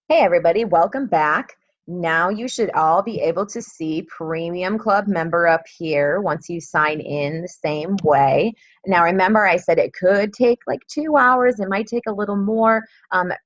Hey everybody, welcome back. Now you should all be able to see Premium Club member up here once you sign in the same way. Now remember I said it could take like 2 hours, it might take a little more.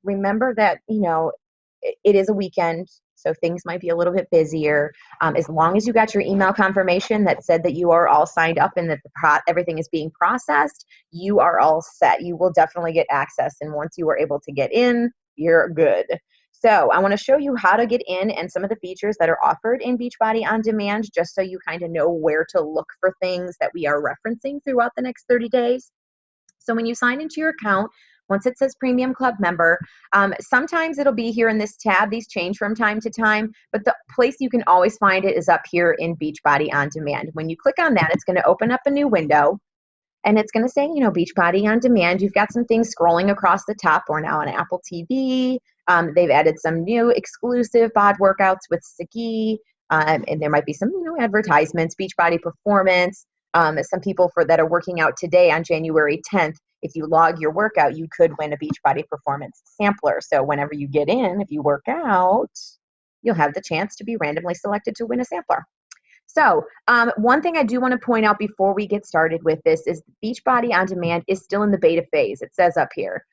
Remember that, it is a weekend, so things might be a little bit busier. As long as you got your email confirmation that said that you are all signed up and that everything is being processed, you are all set. You will definitely get access, and once you are able to get in, you're good. So I want to show you how to get in and some of the features that are offered in Beachbody On Demand, just so you kind of know where to look for things that we are referencing throughout the next 30 days. So when you sign into your account, once it says Premium Club member, sometimes it'll be here in this tab. These change from time to time, but the place you can always find it is up here in Beachbody On Demand. When you click on that, it's going to open up a new window. And it's going to say, Beachbody On Demand. You've got some things scrolling across the top. We're now on Apple TV. They've added some new exclusive bod workouts with Sagi. And there might be some, advertisements, Beachbody Performance. Some people that are working out today on January 10th, if you log your workout, you could win a Beachbody Performance sampler. So whenever you get in, if you work out, you'll have the chance to be randomly selected to win a sampler. So one thing I do want to point out before we get started with this is Beachbody On Demand is still in the beta phase. It says up here.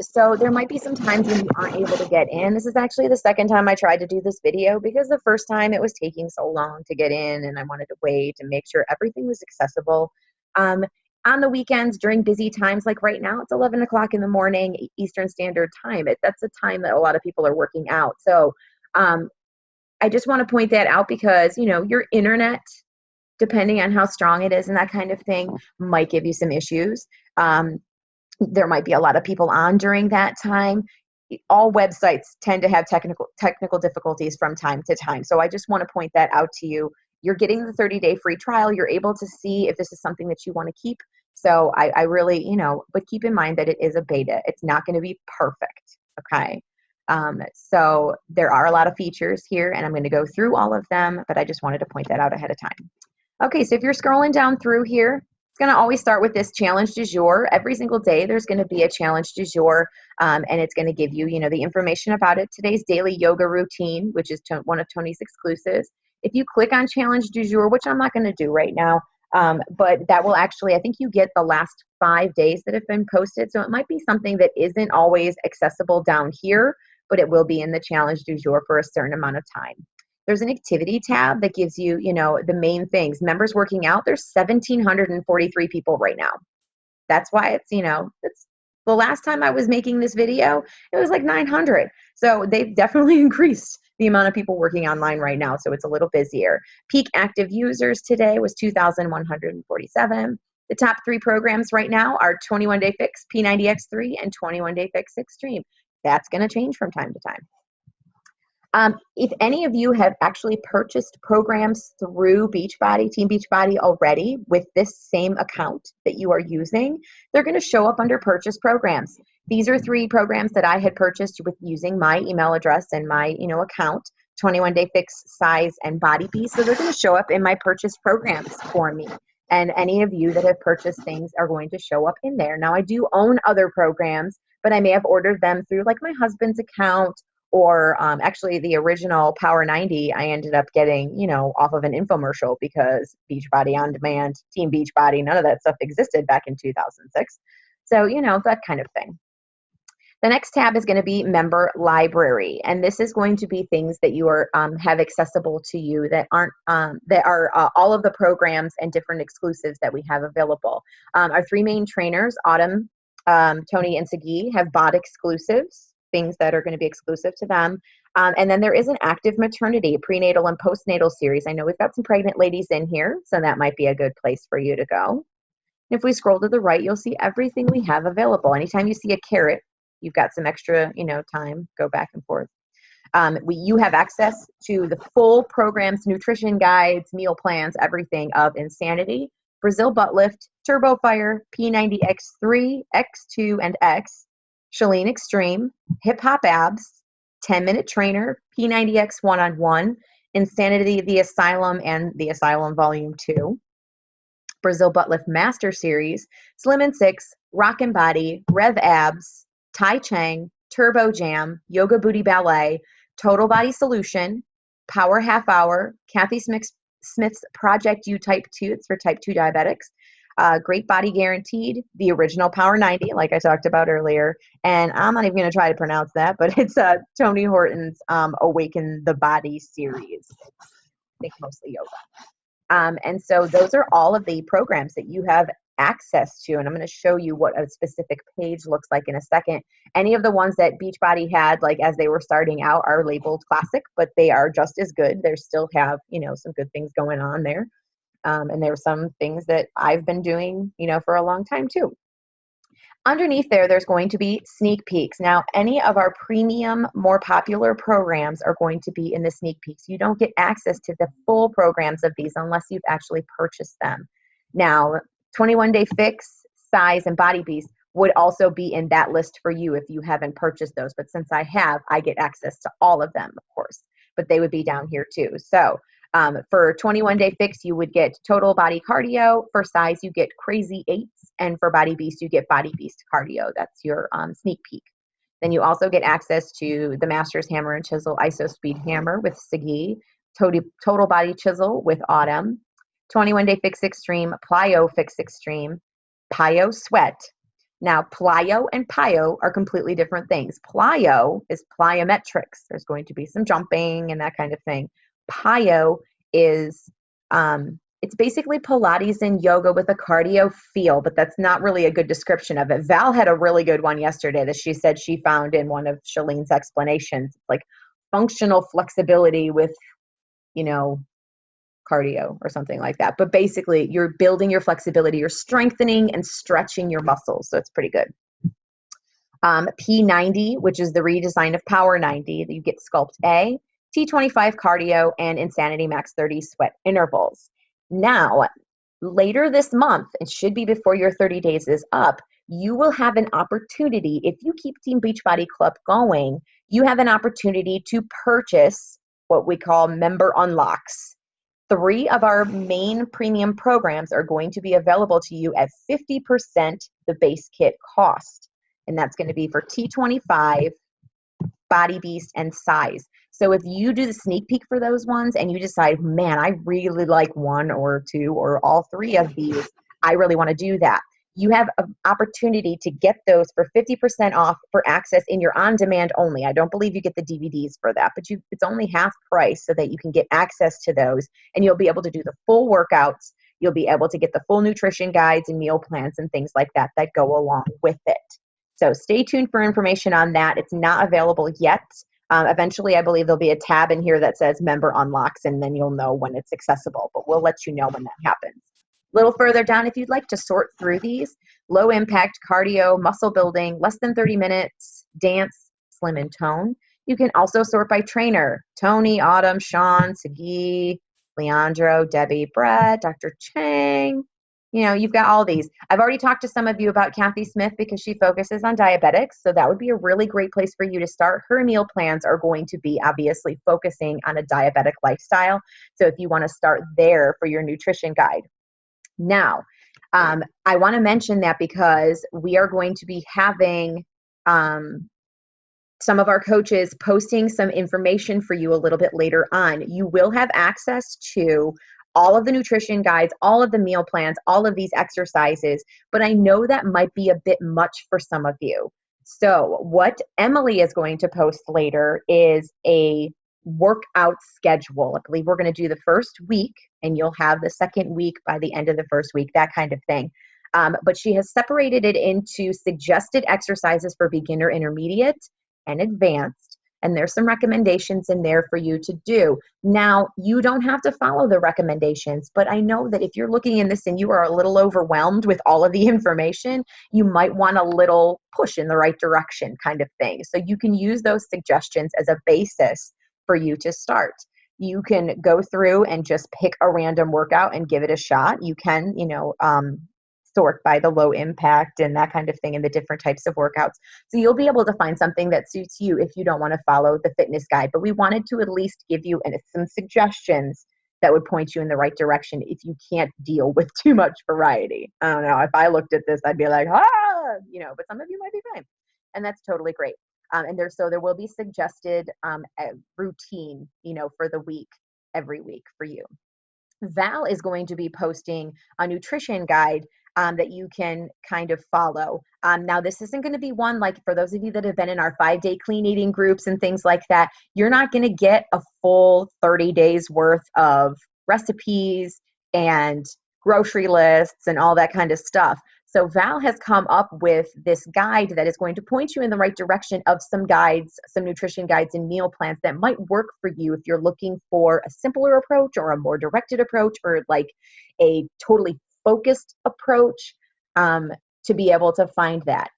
So there might be some times when you aren't able to get in. This is actually the second time I tried to do this video because the first time it was taking so long to get in and I wanted to wait and make sure everything was accessible. On the weekends during busy times, like right now, it's 11 o'clock in the morning, Eastern Standard Time. That's a time that a lot of people are working out. So I just want to point that out because, your internet, depending on how strong it is and that kind of thing, might give you some issues. There might be a lot of people on during that time. All websites tend to have technical difficulties from time to time. So I just want to point that out to you. You're getting the 30-day free trial. You're able to see if this is something that you want to keep. So I really, but keep in mind that it is a beta. It's not going to be perfect. Okay. So there are a lot of features here, and I'm going to go through all of them, but I just wanted to point that out ahead of time. Okay, so if you're scrolling down through here, it's going to always start with this challenge du jour. Every single day, there's going to be a challenge du jour, and it's going to give you, the information about it. Today's daily yoga routine, which is one of Tony's exclusives. If you click on challenge du jour, which I'm not going to do right now, but that will actually, I think you get the last 5 days that have been posted. So it might be something that isn't always accessible down here, but it will be in the challenge du jour for a certain amount of time. There's an activity tab that gives you, the main things. Members working out, there's 1,743 people right now. That's why it's the last time I was making this video, it was like 900. So they've definitely increased the amount of people working online right now. So it's a little busier. Peak active users today was 2,147. The top 3 programs right now are 21 Day Fix P90X3 and 21 Day Fix Extreme. That's going to change from time to time. If any of you have actually purchased programs through Beachbody, Team Beachbody already with this same account that you are using, they're going to show up under purchase programs. These are 3 programs that I had purchased with using my email address and my, account, 21 Day Fix, Size, and Body Piece. So they're going to show up in my purchase programs for me. And any of you that have purchased things are going to show up in there. Now, I do own other programs, but I may have ordered them through like my husband's account, or actually the original Power 90, I ended up getting, off of an infomercial because Beachbody On Demand, Team Beachbody, none of that stuff existed back in 2006. So, that kind of thing. The next tab is going to be Member Library, and this is going to be things that you are have accessible to you that aren't that are all of the programs and different exclusives that we have available. Our 3 main trainers, Autumn, Tony, and Sagi, have bod exclusives, things that are going to be exclusive to them. And then there is an active maternity, prenatal and postnatal series. I know we've got some pregnant ladies in here, so that might be a good place for you to go. And if we scroll to the right, you'll see everything we have available. Anytime you see a carrot, you've got some extra, time, go back and forth. You have access to the full programs, nutrition guides, meal plans, everything of Insanity, Brazil Butt Lift, Turbo Fire, P90X3, X2, and X, Chalene Extreme, Hip Hop Abs, 10-Minute Trainer, P90X One-on-One, Insanity, The Asylum, and The Asylum Volume 2, Brazil Butt Lift Master Series, Slim and Six, Rock and Body, Rev Abs, Tai Chang, Turbo Jam, Yoga Booty Ballet, Total Body Solution, Power Half Hour, Kathy Smith's Project U Type 2, it's for type 2 diabetics, Great Body Guaranteed, the original Power 90, like I talked about earlier, and I'm not even going to try to pronounce that, but it's Tony Horton's Awaken the Body series. I think mostly yoga. And so those are all of the programs that you have access to, and I'm going to show you what a specific page looks like in a second. Any of the ones that Beachbody had, like as they were starting out, are labeled classic, but they are just as good. They still have, some good things going on there. And there are some things that I've been doing, for a long time too. Underneath there's going to be sneak peeks. Now, any of our premium, more popular programs are going to be in the sneak peeks. You don't get access to the full programs of these unless you've actually purchased them. Now, 21 Day Fix, Size, and Body Beast would also be in that list for you if you haven't purchased those. But since I have, I get access to all of them, of course. But they would be down here too. So for 21 Day Fix, you would get Total Body Cardio. For Size, you get Crazy 8s. And for Body Beast, you get Body Beast Cardio. That's your sneak peek. Then you also get access to the Masters Hammer and Chisel ISO Speed Hammer with Sagi, Total Body Chisel with Autumn, 21 Day Fix Extreme, Plyo Fix Extreme, Plyo Sweat. Now, Plyo and Plyo are completely different things. Plyo is plyometrics. There's going to be some jumping and that kind of thing. Plyo is it's basically Pilates and yoga with a cardio feel, but that's not really a good description of it. Val had a really good one yesterday that she said she found in one of Shalene's explanations, like functional flexibility with, cardio or something like that. But basically, you're building your flexibility, you're strengthening and stretching your muscles. So it's pretty good. P90, which is the redesign of Power 90, that you get Sculpt A, T25 Cardio, and Insanity Max 30 Sweat Intervals. Now, later this month, it should be before your 30 days is up, you will have an opportunity, if you keep Team Beachbody Club going, you have an opportunity to purchase what we call member unlocks. 3 of our main premium programs are going to be available to you at 50% the base kit cost. And that's going to be for T25, Body Beast, and Size. So if you do the sneak peek for those ones and you decide, man, I really like 1 or 2 or all 3 of these, I really want to do that, you have an opportunity to get those for 50% off for access in your on-demand only. I don't believe you get the DVDs for that, but it's only half price so that you can get access to those, and you'll be able to do the full workouts. You'll be able to get the full nutrition guides and meal plans and things like that that go along with it. So stay tuned for information on that. It's not available yet. Eventually, I believe there'll be a tab in here that says member unlocks, and then you'll know when it's accessible, but we'll let you know when that happens. A little further down, if you'd like to sort through these, low impact cardio, muscle building, less than 30 minutes, dance, slim and tone. You can also sort by trainer: Tony, Autumn, Sean, Sagi, Leandro, Debbie, Brett, Dr. Chang. You've got all these. I've already talked to some of you about Kathy Smith because she focuses on diabetics. So that would be a really great place for you to start. Her meal plans are going to be obviously focusing on a diabetic lifestyle. So if you want to start there for your nutrition guide. Now, I want to mention that because we are going to be having some of our coaches posting some information for you a little bit later on. You will have access to all of the nutrition guides, all of the meal plans, all of these exercises, but I know that might be a bit much for some of you. So what Emily is going to post later is a workout schedule. I believe we're going to do the first week, and you'll have the second week by the end of the first week, that kind of thing. But she has separated it into suggested exercises for beginner, intermediate, and advanced. And there's some recommendations in there for you to do. Now, you don't have to follow the recommendations, but I know that if you're looking in this and you are a little overwhelmed with all of the information, you might want a little push in the right direction kind of thing. So you can use those suggestions as a basis for you to start. You can go through and just pick a random workout and give it a shot. You can, sort by the low impact and that kind of thing and the different types of workouts. So you'll be able to find something that suits you if you don't want to follow the fitness guide. But we wanted to at least give you some suggestions that would point you in the right direction if you can't deal with too much variety. I don't know. If I looked at this, I'd be like, but some of you might be fine. And that's totally great. And there will be suggested routine, for the week, every week for you. Val is going to be posting a nutrition guide that you can kind of follow. Now, this isn't going to be one like for those of you that have been in our 5-day clean eating groups and things like that. You're not going to get a full 30 days worth of recipes and grocery lists and all that kind of stuff. So Val has come up with this guide that is going to point you in the right direction of some guides, some nutrition guides and meal plans that might work for you if you're looking for a simpler approach or a more directed approach or like a totally focused approach, to be able to find that.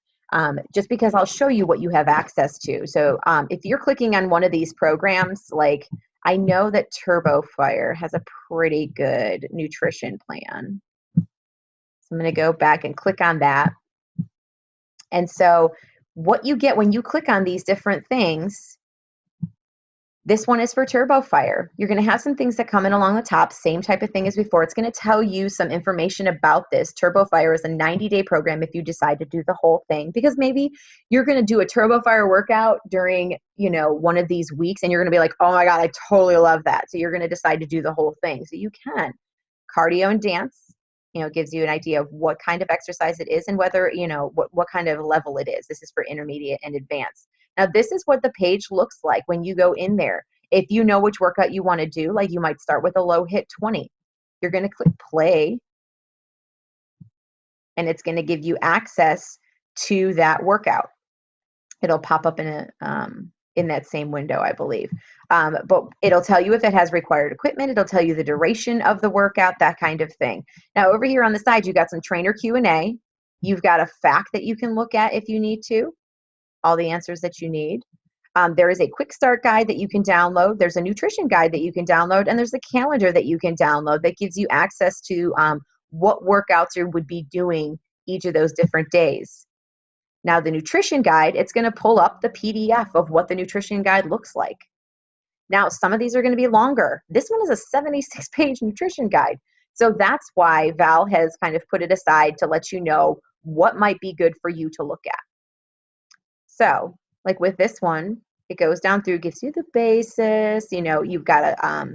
Just because I'll show you what you have access to. So if you're clicking on one of these programs, like I know that TurboFire has a pretty good nutrition plan. So I'm going to go back and click on that. And so what you get when you click on these different things, this one is for TurboFire. You're going to have some things that come in along the top, same type of thing as before. It's going to tell you some information about this. TurboFire is a 90-day program if you decide to do the whole thing, because maybe you're going to do a TurboFire workout during, one of these weeks and you're going to be like, oh my God, I totally love that. So you're going to decide to do the whole thing. So you can. Cardio and dance, gives you an idea of what kind of exercise it is and whether, what kind of level it is. This is for intermediate and advanced. Now, this is what the page looks like when you go in there. If you know which workout you want to do, like you might start with a low hit 20. You're going to click play, and it's going to give you access to that workout. It'll pop up in that same window, I believe. But it'll tell you if it has required equipment. It'll tell you the duration of the workout, that kind of thing. Now, over here on the side, you've got some trainer Q&A. You've got a fact that you can look at if you need to, all the answers that you need. There is a quick start guide that you can download. There's a nutrition guide that you can download, and there's a calendar that you can download that gives you access to what workouts you would be doing each of those different days. Now, the nutrition guide, it's going to pull up the PDF of what the nutrition guide looks like. Now, some of these are going to be longer. This one is a 76-page nutrition guide. So that's why Val has kind of put it aside to let you know what might be good for you to look at. So, like with this one, it goes down through, gives you the basis. You've got a,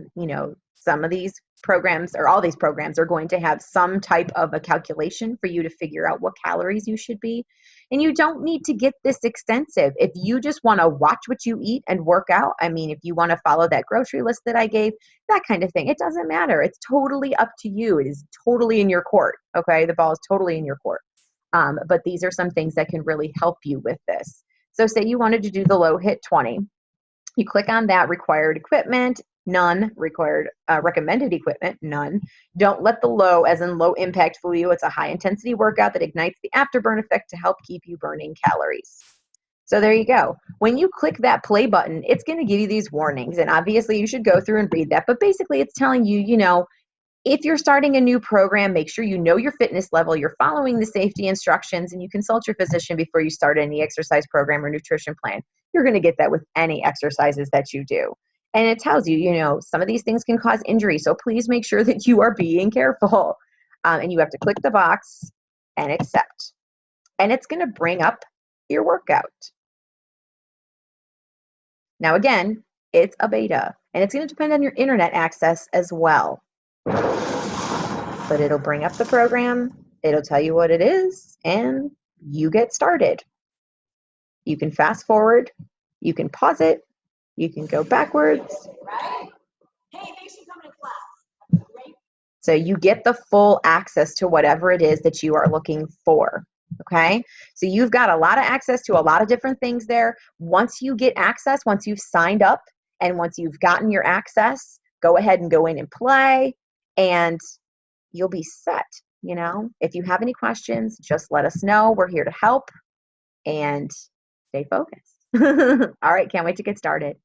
some of these programs or all these programs are going to have some type of a calculation for you to figure out what calories you should be. And you don't need to get this extensive. If you just want to watch what you eat and work out, if you want to follow that grocery list that I gave, that kind of thing, it doesn't matter. It's totally up to you. It is totally in your court. Okay. The ball is totally in your court. But these are some things that can really help you with this. So say you wanted to do the low hit 20. You click on that. Required equipment, none. Required recommended equipment, none. Don't let the low, as in low impact, fool you. It's a high intensity workout that ignites the afterburn effect to help keep you burning calories. So there you go. When you click that play button, it's going to give you these warnings. And obviously you should go through and read that. But basically it's telling you, if you're starting a new program, make sure you know your fitness level, you're following the safety instructions, and you consult your physician before you start any exercise program or nutrition plan. You're going to get that with any exercises that you do. And it tells you, some of these things can cause injury. So please make sure that you are being careful. And you have to click the box and accept. And it's going to bring up your workout. Now, again, it's a beta, and it's going to depend on your internet access as well. But it'll bring up the program, it'll tell you what it is, and you get started. You can fast forward, you can pause it, you can go backwards. Hey, thanks for coming to class. Great. So you get the full access to whatever it is that you are looking for. Okay, so you've got a lot of access to a lot of different things there. Once you get access, once you've signed up, and once you've gotten your access, go ahead and go in and play, and you'll be set. If you have any questions, just let us know. We're here to help, and stay focused. All right, can't wait to get started.